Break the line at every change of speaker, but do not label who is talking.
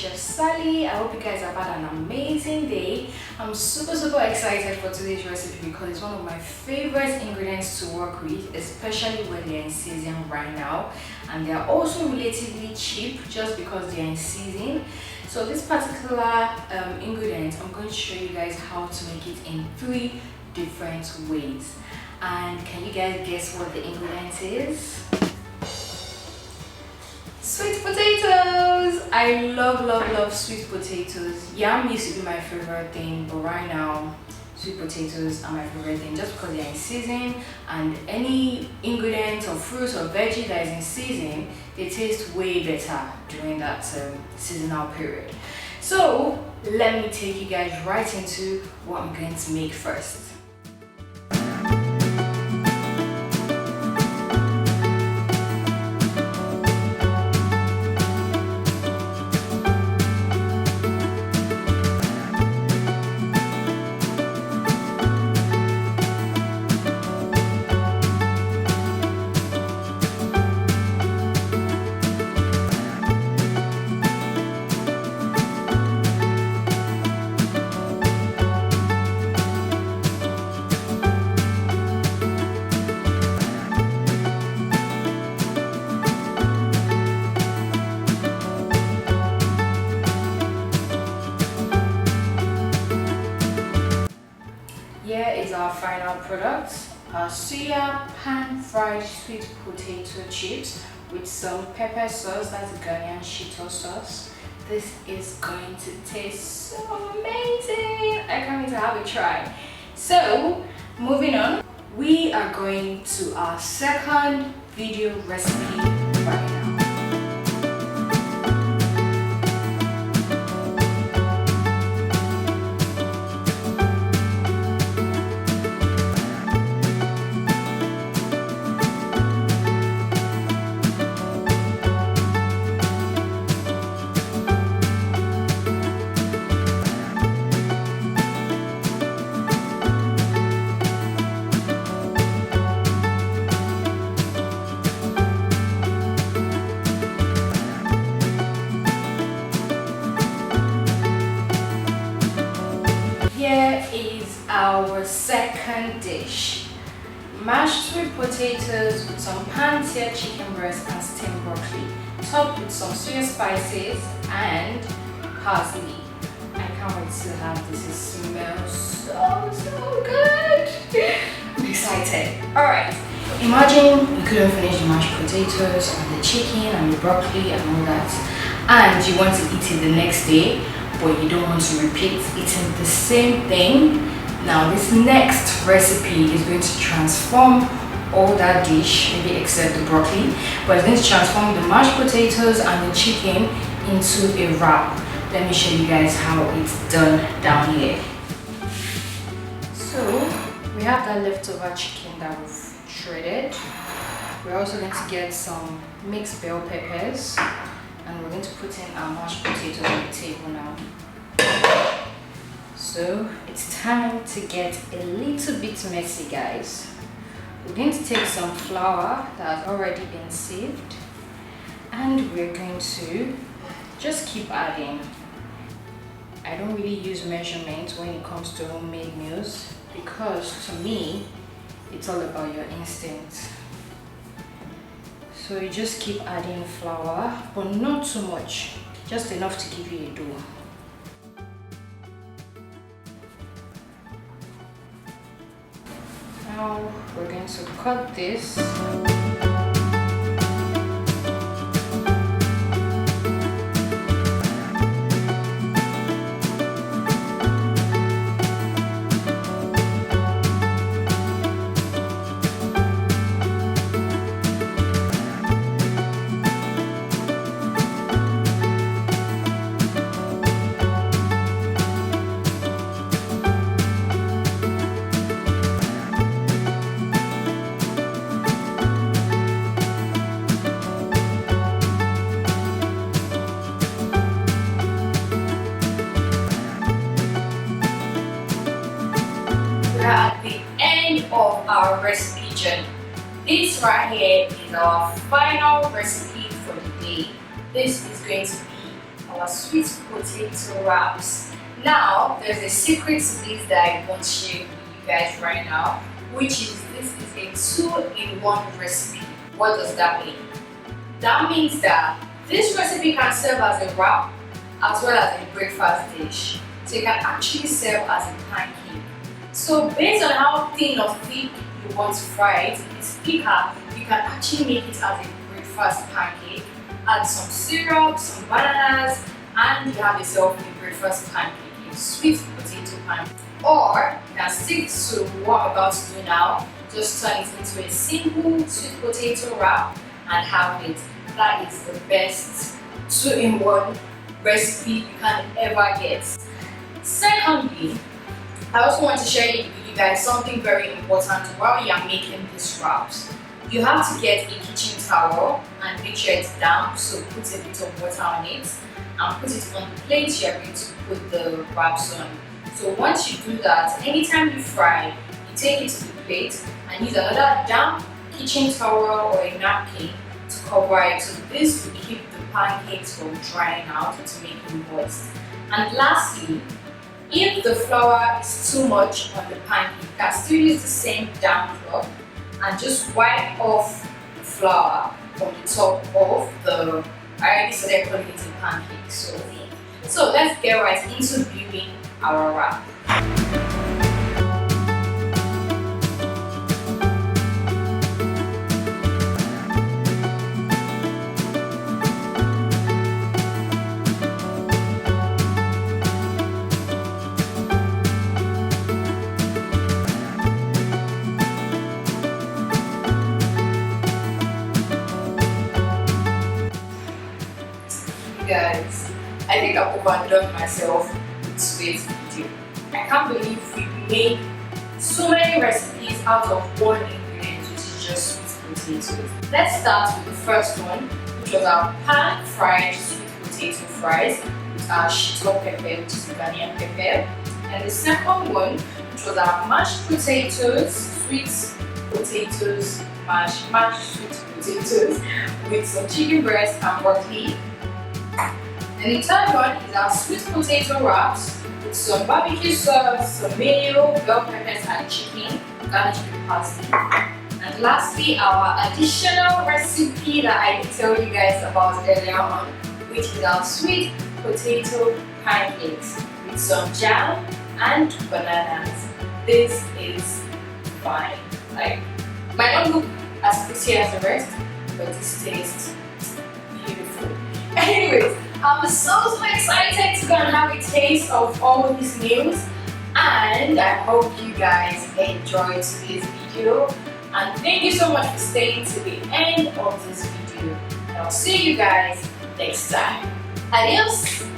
Chef Sally. I hope you guys have had an amazing day. I'm super excited for today's recipe because it's one of my favorite ingredients to work with, especially when they're in season right now, and they're also relatively cheap just because they're in season. So this particular ingredient, I'm going to show you guys how to make it in 3 different ways. And can you guys guess what the ingredient is? Sweet potatoes! I love sweet potatoes. Yam used to be my favorite thing, but right now sweet potatoes are my favorite thing just because they're in season, and any ingredient or fruit or veggie that is in season, they taste way better during that seasonal period. So let me take you guys right into what I'm going to make first. Here is our final product, our Suya pan-fried sweet potato chips with some pepper sauce. That's Ghanaian Shitto sauce. This is going to taste so amazing. I can't wait to have a try. So moving on, we are going to our second video recipe right now. Here is our second dish. Mashed sweet potatoes with some pan-seared chicken breast and steamed broccoli, topped with some Suya spices and parsley. I can't wait to have this. It smells so good. I'm excited. Alright, imagine you couldn't finish the mashed potatoes and the chicken and the broccoli and all that, and you want to eat it the next day, but you don't want to repeat eating the same thing. Now this next recipe is going to transform all that dish, maybe except the broccoli, but it's going to transform the mashed potatoes and the chicken into a wrap. Let me show you guys how it's done down here. So we have that leftover chicken that we've shredded. We're also going to get some mixed bell peppers, and we're going to put in our mashed potatoes on the table now. So it's time to get a little bit messy, guys. We're going to take some flour that has already been sieved, and we're going to just keep adding. I don't really use measurements when it comes to homemade meals because to me it's all about your instinct. So you just keep adding flour, but not too much, just enough to give you a dough. Now we're going to cut this. At the end of our recipe journey. This right here is our final recipe for the day. This is going to be our sweet potato wraps. Now, there's a secret to this that I want to share with you guys right now, which is this is a 2-in-1 recipe. What does that mean? That means that this recipe can serve as a wrap as well as a breakfast dish. So it can actually serve as a pancake. So based on how thin or thick you want to fry it, if it's thicker, you can actually make it as a breakfast pancake. Add some syrup, some bananas, and you have yourself a breakfast pancake, a sweet potato pancake. Or you can stick to what I'm about to do now, just turn it into a simple sweet potato wrap and have it. That is the best 2-in-1 recipe you can ever get. Secondly, I also want to share with you guys something very important while you are making these wraps. You have to get a kitchen towel and make sure it's damp, so put a bit of water on it and put it on the plate you are going to put the wraps on. So once you do that, anytime you fry, you take it to the plate and use another damp kitchen towel or a napkin to cover it. So this will keep the pancakes from drying out to make it moist. And lastly, if the flour is too much on the pancake, you can still use the same damp cloth and just wipe off the flour from the top of the, I already started calling it a pancake. So let's get right into building our wrap. Guys, I think I've overdone myself with today's video. I can't believe we made so many recipes out of one ingredient, which is just sweet potatoes. Let's start with the first one, which was our pan-fried sweet potato fries with our Shitto pepper, which is Ghanaian pepper. And the second one, which was our mashed potatoes, sweet potatoes, mashed sweet potatoes with some chicken breast and broccoli. And the third one is our sweet potato wraps with some barbecue sauce, some mayo, bell peppers and chicken, garnished with parsley. And lastly, our additional recipe that I did tell you guys about earlier on, which is our sweet potato pancakes with some jam and bananas. This is fine. Like, might not look as pretty as the rest, but this tastes beautiful. Anyways, I'm so excited to go and have a taste of all these meals, and I hope you guys enjoyed today's video, and thank you so much for staying to the end of this video, and I'll see you guys next time. Adios!